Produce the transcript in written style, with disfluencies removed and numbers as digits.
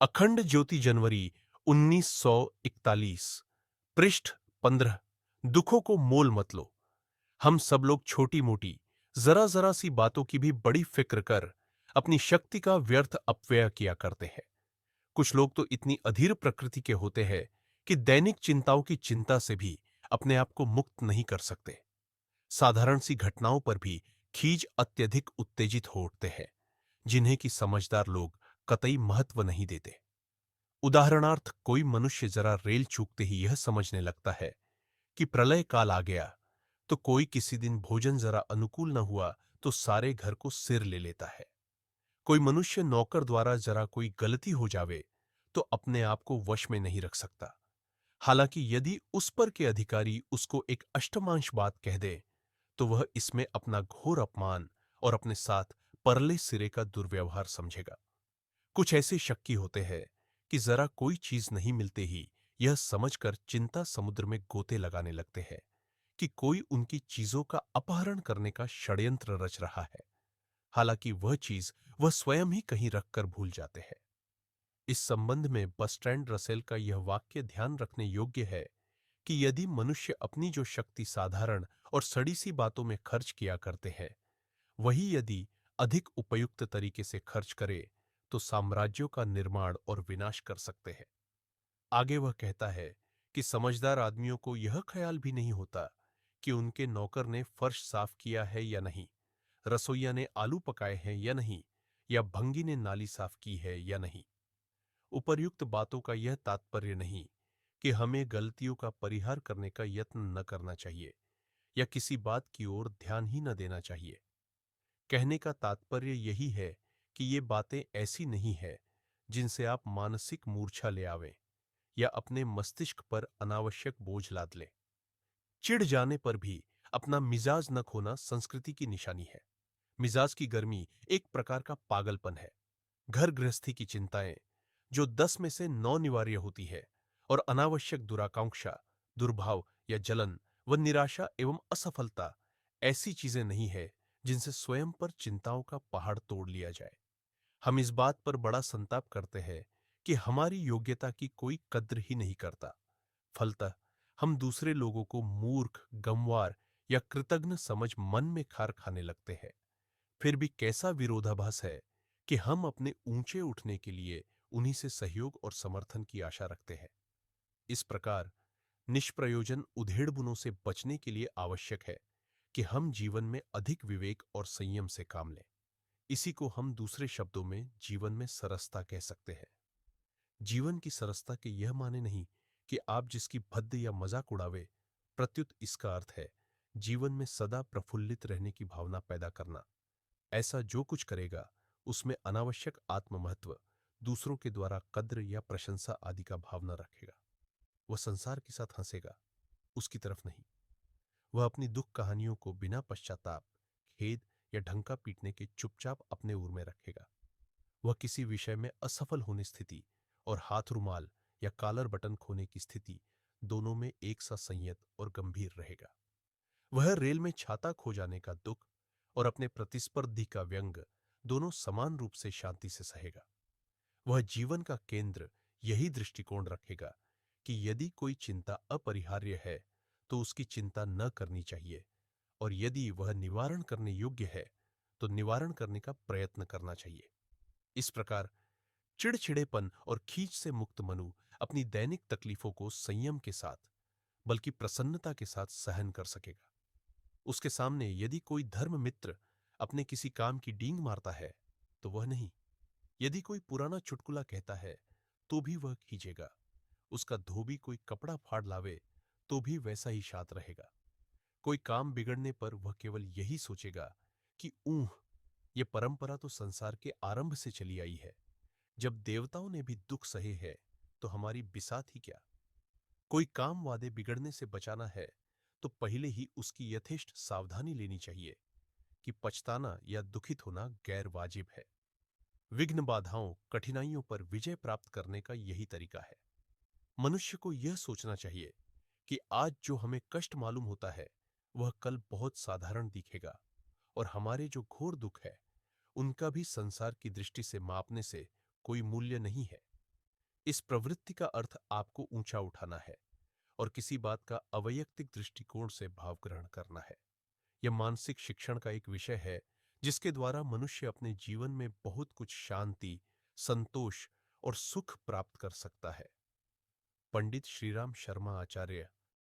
अखंड ज्योति जनवरी 1941। पृष्ठ 15। दुखों को मोल मत लो। हम सब लोग छोटी मोटी जरा जरा सी बातों की भी बड़ी फिक्र कर अपनी शक्ति का व्यर्थ अपव्यय किया करते हैं। कुछ लोग तो इतनी अधीर प्रकृति के होते हैं कि दैनिक चिंताओं की चिंता से भी अपने आप को मुक्त नहीं कर सकते। साधारण सी घटनाओं पर भी खींच अत्यधिक उत्तेजित हो उठते हैं, जिन्हें कि समझदार लोग कतई महत्व नहीं देते। उदाहरणार्थ, कोई मनुष्य जरा रेल चूकते ही यह समझने लगता है कि प्रलय काल आ गया, तो कोई किसी दिन भोजन जरा अनुकूल न हुआ तो सारे घर को सिर ले लेता है। कोई मनुष्य नौकर द्वारा जरा कोई गलती हो जावे तो अपने आप को वश में नहीं रख सकता, हालांकि यदि उस पर के अधिकारी उसको एक अष्टमांश बात कह दे तो वह इसमें अपना घोर अपमान और अपने साथ परले सिरे का दुर्व्यवहार समझेगा। कुछ ऐसे शक्की होते हैं कि जरा कोई चीज नहीं मिलते ही यह समझकर चिंता समुद्र में गोते लगाने लगते हैं कि कोई उनकी चीजों का अपहरण करने का षड्यंत्र रच रहा है, हालांकि वह चीज वह स्वयं ही कहीं रखकर भूल जाते हैं। इस संबंध में बर्ट्रैंड रसेल का यह वाक्य ध्यान रखने योग्य है कि यदि मनुष्य अपनी जो शक्ति साधारण और सड़ी सी बातों में खर्च किया करते हैं, वही यदि अधिक उपयुक्त तरीके से खर्च करे तो साम्राज्यों का निर्माण और विनाश कर सकते हैं। आगे वह कहता है कि समझदार आदमियों को यह ख्याल भी नहीं होता कि उनके नौकर ने फर्श साफ किया है या नहीं, रसोइया ने आलू पकाए हैं या नहीं, या भंगी ने नाली साफ की है या नहीं। उपर्युक्त बातों का यह तात्पर्य नहीं कि हमें गलतियों का परिहार करने का यत्न न करना चाहिए या किसी बात की ओर ध्यान ही न देना चाहिए। कहने का तात्पर्य यही है कि ये बातें ऐसी नहीं है जिनसे आप मानसिक मूर्छा ले आवें या अपने मस्तिष्क पर अनावश्यक बोझ लाद लें। चिढ़ जाने पर भी अपना मिजाज न खोना संस्कृति की निशानी है। मिजाज की गर्मी एक प्रकार का पागलपन है। घर गृहस्थी की चिंताएं, जो 10 में से 9 निवार्य होती है, और अनावश्यक दुराकांक्षा, दुर्भाव या जलन व निराशा एवं असफलता ऐसी चीजें नहीं है जिनसे स्वयं पर चिंताओं का पहाड़ तोड़ लिया जाए। हम इस बात पर बड़ा संताप करते हैं कि हमारी योग्यता की कोई कद्र ही नहीं करता। फलतः हम दूसरे लोगों को मूर्ख, गंवार या कृतघ्न समझ मन में खार खाने लगते हैं। फिर भी कैसा विरोधाभास है कि हम अपने ऊंचे उठने के लिए उन्हीं से सहयोग और समर्थन की आशा रखते हैं। इस प्रकार निष्प्रयोजन उधेड़बुनों से बचने के लिए आवश्यक है कि हम जीवन में अधिक विवेक और संयम से काम लें। इसी को हम दूसरे शब्दों में जीवन में सरसता कह सकते हैं। जीवन की सरसता के यह माने नहीं कि आप जिसकी भद्द या मजाक उड़ावे, प्रत्युत इसका अर्थ है जीवन में सदा प्रफुल्लित रहने की भावना पैदा करना। ऐसा जो कुछ करेगा उसमें अनावश्यक आत्ममहत्व, दूसरों के द्वारा कद्र या प्रशंसा आदि का भावना रखेगा। वह संसार के साथ हंसेगा, उसकी तरफ नहीं। वह अपनी दुख कहानियों को बिना पश्चाताप, खेद या ढंका पीटने के चुपचाप अपने उर में रखेगा। वह किसी विषय में असफल होने स्थिति और हाथ रुमाल या कॉलर बटन खोने की स्थिति दोनों में एक सा संयत और गंभीर रहेगा। वह रेल में छाता खो जाने का दुख और अपने प्रतिस्पर्धी का व्यंग दोनों समान रूप से शांति से सहेगा। वह जीवन का केंद्र यही दृष्टिकोण रखेगा कि यदि कोई चिंता अपरिहार्य है तो उसकी चिंता न करनी चाहिए, और यदि वह निवारण करने योग्य है तो निवारण करने का प्रयत्न करना चाहिए। इस प्रकार चिड़चिड़ेपन और खींच से मुक्त मनु अपनी दैनिक तकलीफों को संयम के साथ, बल्कि प्रसन्नता के साथ सहन कर सकेगा। उसके सामने यदि कोई धर्म मित्र अपने किसी काम की डींग मारता है तो वह नहीं। यदि कोई पुराना चुटकुला कहता है तो भी वह खींचेगा। उसका धोबी कोई कपड़ा फाड़ लावे तो भी वैसा ही शांत रहेगा। कोई काम बिगड़ने पर वह केवल यही सोचेगा कि ऊह, ये परंपरा तो संसार के आरंभ से चली आई है। जब देवताओं ने भी दुख सहे है तो हमारी बिसात ही क्या। कोई काम वादे बिगड़ने से बचाना है तो पहले ही उसकी यथेष्ट सावधानी लेनी चाहिए कि पछताना या दुखित होना गैर वाजिब है। विघ्न, बाधाओं, कठिनाइयों पर विजय प्राप्त करने का यही तरीका है। मनुष्य को यह सोचना चाहिए कि आज जो हमें कष्ट मालूम होता है वह कल बहुत साधारण दिखेगा, और हमारे जो घोर दुख है उनका भी संसार की दृष्टि से मापने से कोई मूल्य नहीं है। इस प्रवृत्ति का अर्थ आपको ऊंचा उठाना है और किसी बात का अवैयक्तिक दृष्टिकोण से भाव ग्रहण करना है। यह मानसिक शिक्षण का एक विषय है जिसके द्वारा मनुष्य अपने जीवन में बहुत कुछ शांति, संतोष और सुख प्राप्त कर सकता है। पंडित श्रीराम शर्मा आचार्य